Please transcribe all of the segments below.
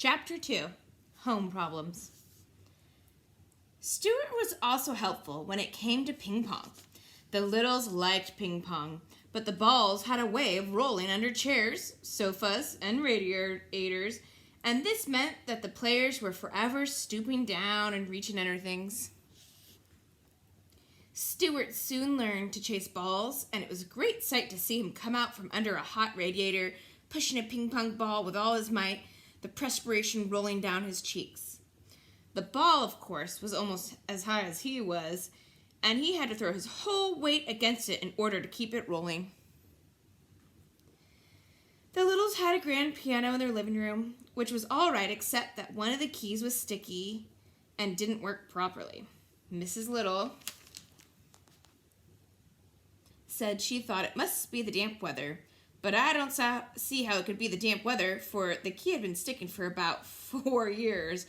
Chapter 2, Home Problems. Stuart was also helpful when it came to ping pong. The littles liked ping pong, but the balls had a way of rolling under chairs, sofas, and radiators, and this meant that the players were forever stooping down and reaching under things. Stuart soon learned to chase balls, and it was a great sight to see him come out from under a hot radiator, pushing a ping pong ball with all his might, the perspiration rolling down his cheeks. The ball, of course, was almost as high as he was, and he had to throw his whole weight against it in order to keep it rolling. The littles had a grand piano in their living room, which was all right except that one of the keys was sticky and didn't work properly. Mrs. Little said she thought it must be the damp weather, but I don't see how it could be the damp weather, for the key had been sticking for about 4 years,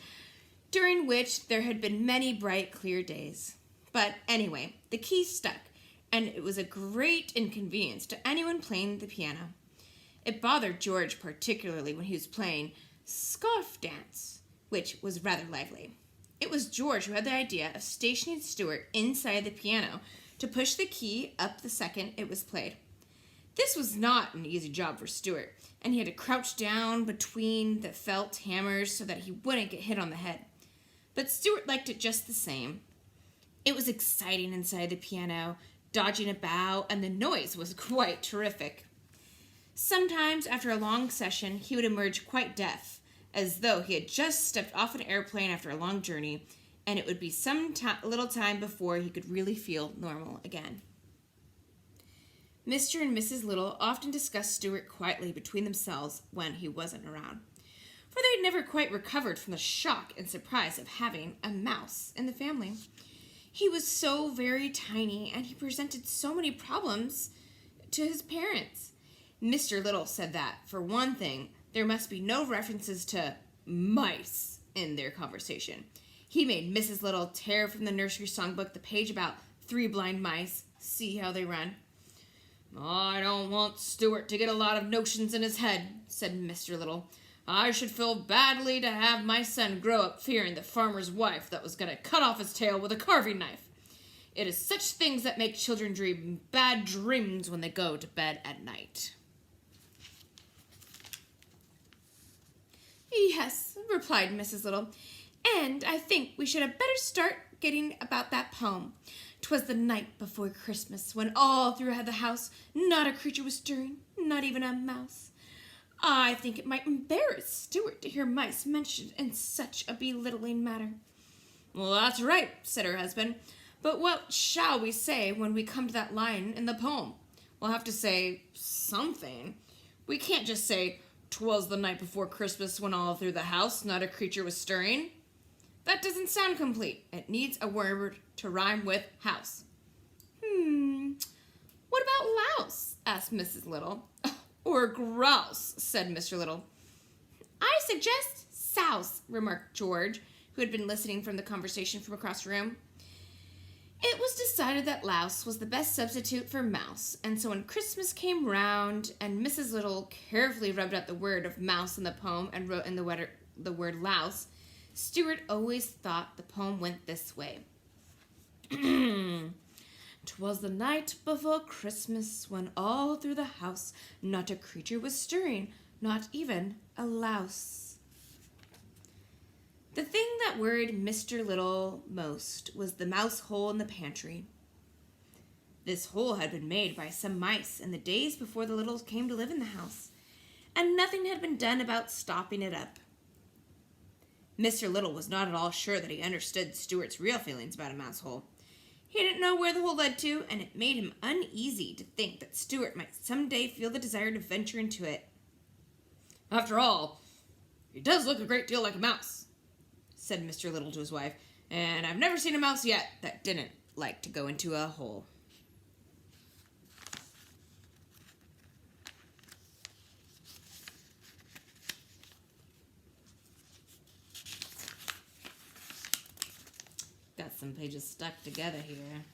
during which there had been many bright, clear days. But anyway, the key stuck, and it was a great inconvenience to anyone playing the piano. It bothered George particularly when he was playing scarf dance, which was rather lively. It was George who had the idea of stationing Stuart inside the piano to push the key up the second it was played. This was not an easy job for Stuart, and he had to crouch down between the felt hammers so that he wouldn't get hit on the head. But Stuart liked it just the same. It was exciting inside the piano, dodging about, and the noise was quite terrific. Sometimes, after a long session, he would emerge quite deaf, as though he had just stepped off an airplane after a long journey, and it would be some little time before he could really feel normal again. Mr. and Mrs. Little often discussed Stuart quietly between themselves when he wasn't around, for they had never quite recovered from the shock and surprise of having a mouse in the family. He was so very tiny, and he presented so many problems to his parents. Mr. Little said that, for one thing, there must be no references to mice in their conversation. He made Mrs. Little tear from the nursery songbook the page about 3 blind mice. See how they run. I don't want Stuart to get a lot of notions in his head, said Mr. Little. I should feel badly to have my son grow up fearing the farmer's wife that was going to cut off his tail with a carving knife. It is such things that make children dream bad dreams when they go to bed at night. Yes, replied Mrs. Little, and I think we should have better start getting about that poem. 'Twas the night before Christmas, when all through the house not a creature was stirring, not even a mouse. I think it might embarrass Stuart to hear mice mentioned in such a belittling matter. Well, that's right, said her husband. But what shall we say when we come to that line in the poem? We'll have to say something. We can't just say, 'twas the night before Christmas when all through the house not a creature was stirring. That doesn't sound complete. It needs a word to rhyme with house. What about louse? Asked Mrs. Little. Or grouse, said Mr. Little. I suggest souse, remarked George, who had been listening from the conversation from across the room. It was decided that louse was the best substitute for mouse, and so when Christmas came round and Mrs. Little carefully rubbed out the word of mouse in the poem and wrote in the word louse, Stuart always thought the poem went this way. 'Twas the night before Christmas when all through the house not a creature was stirring, not even a louse. The thing that worried Mr. Little most was the mouse hole in the pantry. This hole had been made by some mice in the days before the Littles came to live in the house, and nothing had been done about stopping it up. Mr. Little was not at all sure that he understood Stuart's real feelings about a mouse hole. He didn't know where the hole led to, and it made him uneasy to think that Stuart might someday feel the desire to venture into it. After all, he does look a great deal like a mouse, said Mr. Little to his wife, and I've never seen a mouse yet that didn't like to go into a hole. Got some pages stuck together here.